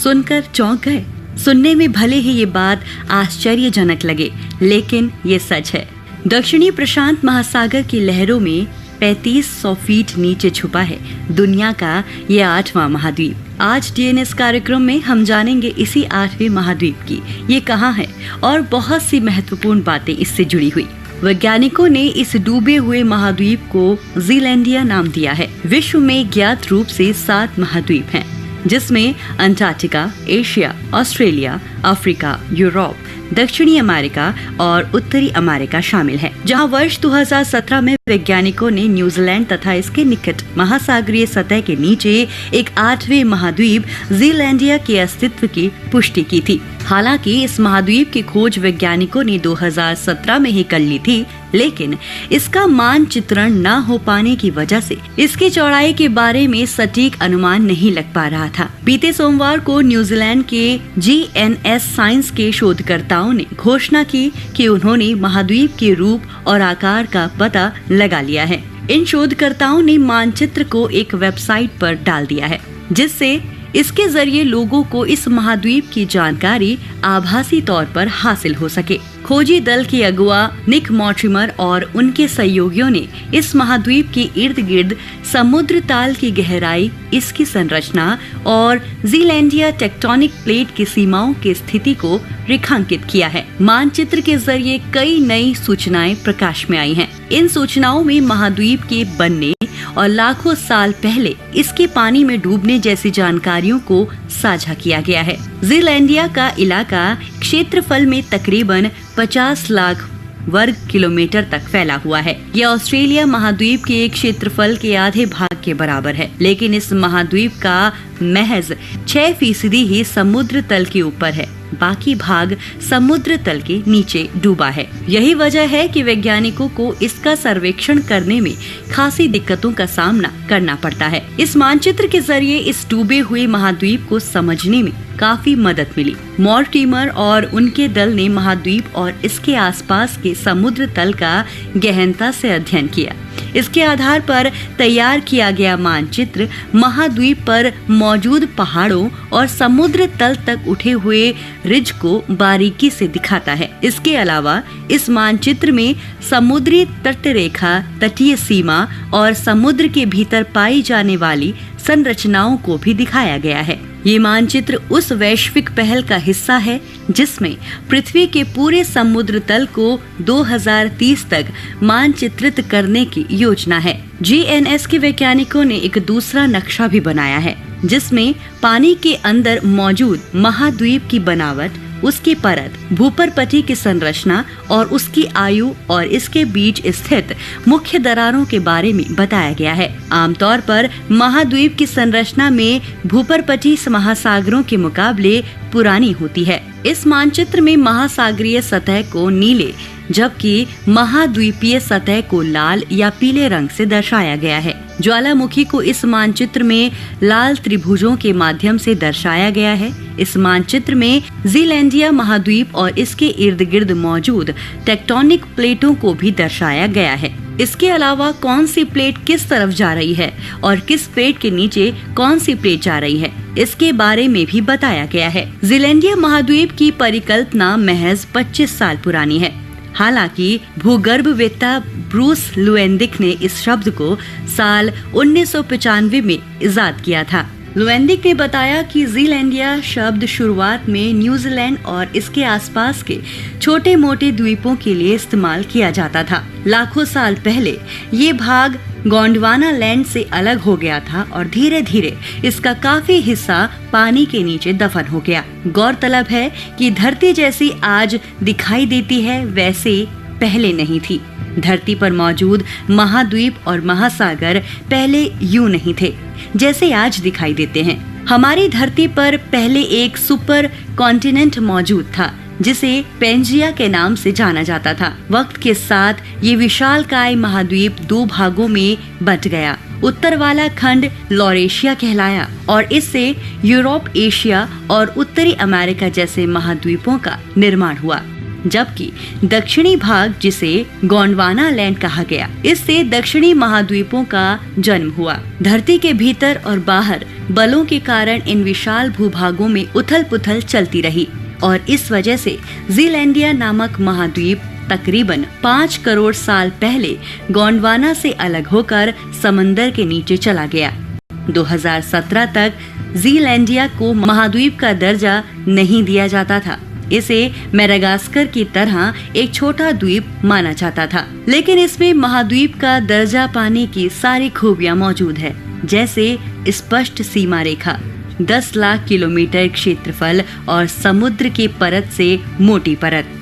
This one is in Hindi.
सुनकर चौंक गए। सुनने में भले ही ये बात आश्चर्यजनक लगे, लेकिन ये सच है। दक्षिणी प्रशांत महासागर की लहरों में 3500 फीट नीचे छुपा है दुनिया का ये 8वां महाद्वीप। आज डीएनएस कार्यक्रम में हम जानेंगे इसी 8वें महाद्वीप की ये कहाँ है और बहुत सी महत्वपूर्ण बातें इससे जुड़ी हुई। वैज्ञानिकों ने इस डूबे हुए महाद्वीप को जीलैंडिया नाम दिया है। विश्व में ज्ञात रूप से 7 महाद्वीप हैं, जिसमें Antarctica, Asia, Australia, Africa, Europe, दक्षिणी अमेरिका और उत्तरी अमेरिका शामिल है। जहां वर्ष 2017 में वैज्ञानिकों ने न्यूजीलैंड तथा इसके निकट महासागरीय सतह के नीचे एक 8वें महाद्वीप जीलैंडिया के अस्तित्व की पुष्टि की थी। हालांकि इस महाद्वीप की खोज वैज्ञानिकों ने 2017 में ही कर ली थी, लेकिन इसका मानचित्रण न हो पाने की वजह से इसकी चौड़ाई के बारे में सटीक अनुमान नहीं लग पा रहा था। बीते सोमवार को न्यूजीलैंड के जीएनएस साइंस के शोधकर्ताओं ने घोषणा की कि उन्होंने महाद्वीप के रूप और आकार का पता लगा लिया है। इन शोधकर्ताओं ने मानचित्र को एक वेबसाइट पर डाल दिया है, जिससे इसके जरिए लोगों को इस महाद्वीप की जानकारी आभासी तौर पर हासिल हो सके। खोजी दल के अगुआ निक मॉर्टिमर और उनके सहयोगियों ने इस महाद्वीप के इर्द गिर्द समुद्र ताल की गहराई, इसकी संरचना और जीलैंडिया टेक्टोनिक प्लेट की सीमाओं की स्थिति को रेखांकित किया है। मानचित्र के जरिए कई नई सूचनाएं प्रकाश में आई हैं। इन सूचनाओं में महाद्वीप के बनने और लाखों साल पहले इसके पानी में डूबने जैसी जानकारियों को साझा किया गया है। जीलैंडिया का इलाका क्षेत्रफल में तकरीबन 50 लाख वर्ग किलोमीटर तक फैला हुआ है। यह ऑस्ट्रेलिया महाद्वीप के क्षेत्रफल के आधे भाग के बराबर है, लेकिन इस महाद्वीप का महज 6% ही समुद्र तल के ऊपर है। बाकी भाग समुद्र तल के नीचे डूबा है। यही वजह है कि वैज्ञानिकों को इसका सर्वेक्षण करने में खासी दिक्कतों का सामना करना पड़ता है। इस मानचित्र के जरिए इस डूबे हुए महाद्वीप को समझने में काफी मदद मिली। मॉर्टिमर और उनके दल ने महाद्वीप और इसके आसपास के समुद्र तल का गहनता से अध्ययन किया। इसके आधार पर तैयार किया गया मानचित्र महाद्वीप पर मौजूद पहाड़ों और समुद्र तल तक उठे हुए रिज को बारीकी से दिखाता है। इसके अलावा इस मानचित्र में समुद्री तट रेखा, तटीय सीमा और समुद्र के भीतर पाई जाने वाली संरचनाओं को भी दिखाया गया है। ये मानचित्र उस वैश्विक पहल का हिस्सा है जिसमें पृथ्वी के पूरे समुद्र तल को 2030 तक मानचित्रित करने की योजना है। जीएनएस के वैज्ञानिकों ने एक दूसरा नक्शा भी बनाया है, जिसमें पानी के अंदर मौजूद महाद्वीप की बनावट, उसकी परत, भूपर्पटी की संरचना और उसकी आयु और इसके बीच स्थित मुख्य दरारों के बारे में बताया गया है। आमतौर पर महाद्वीप की संरचना में भूपर्पटी महासागरों के मुकाबले पुरानी होती है। इस मानचित्र में महासागरीय सतह को नीले जबकि महाद्वीपीय सतह को लाल या पीले रंग से दर्शाया गया है। ज्वालामुखी को इस मानचित्र में लाल त्रिभुजों के माध्यम से दर्शाया गया है। इस मानचित्र में जीलैंडिया महाद्वीप और इसके इर्द गिर्द मौजूद टेक्टोनिक प्लेटों को भी दर्शाया गया है। इसके अलावा कौन सी प्लेट किस तरफ जा रही है और किस प्लेट के नीचे कौन सी प्लेट जा रही है, इसके बारे में भी बताया गया है। जीलैंडिया महाद्वीप की परिकल्पना महज 25 साल पुरानी है। हालांकि भूगर्भवेत्ता ब्रूस लुएंडिक ने इस शब्द को साल 1995 में इजाद किया था। लुएंडिक ने बताया कि जीलैंडिया शब्द शुरुआत में न्यूजीलैंड और इसके आसपास के छोटे मोटे द्वीपों के लिए इस्तेमाल किया जाता था। लाखों साल पहले ये भाग गोंडवाना लैंड से अलग हो गया था और धीरे धीरे इसका काफी हिस्सा पानी के नीचे दफन हो गया। गौरतलब है कि धरती जैसी आज दिखाई देती है वैसे पहले नहीं थी। धरती पर मौजूद महाद्वीप और महासागर पहले यूं नहीं थे जैसे आज दिखाई देते हैं। हमारी धरती पर पहले एक सुपर कॉन्टिनेंट मौजूद था जिसे पेंजिया के नाम से जाना जाता था। वक्त के साथ ये विशालकाय महाद्वीप 2 भागों में बंट गया। उत्तर वाला खंड लॉरेशिया कहलाया और इससे यूरोप, एशिया और उत्तरी अमेरिका जैसे महाद्वीपों का निर्माण हुआ। जबकि दक्षिणी भाग, जिसे गोंडवाना लैंड कहा गया, इससे दक्षिणी महाद्वीपों का जन्म हुआ। धरती के भीतर और बाहर बलों के कारण इन विशाल भूभागों में उथल पुथल चलती रही और इस वजह से जीलैंडिया नामक महाद्वीप तकरीबन 5 करोड़ साल पहले गोंडवाना से अलग होकर समंदर के नीचे चला गया। 2017 तक जीलैंडिया को महाद्वीप का दर्जा नहीं दिया जाता था। इसे मेडागास्कर की तरह एक छोटा द्वीप माना जाता था, लेकिन इसमें महाद्वीप का दर्जा पाने की सारी खूबियां मौजूद है, जैसे स्पष्ट सीमा रेखा, 10 लाख किलोमीटर क्षेत्रफल और समुद्र की परत से मोटी परत।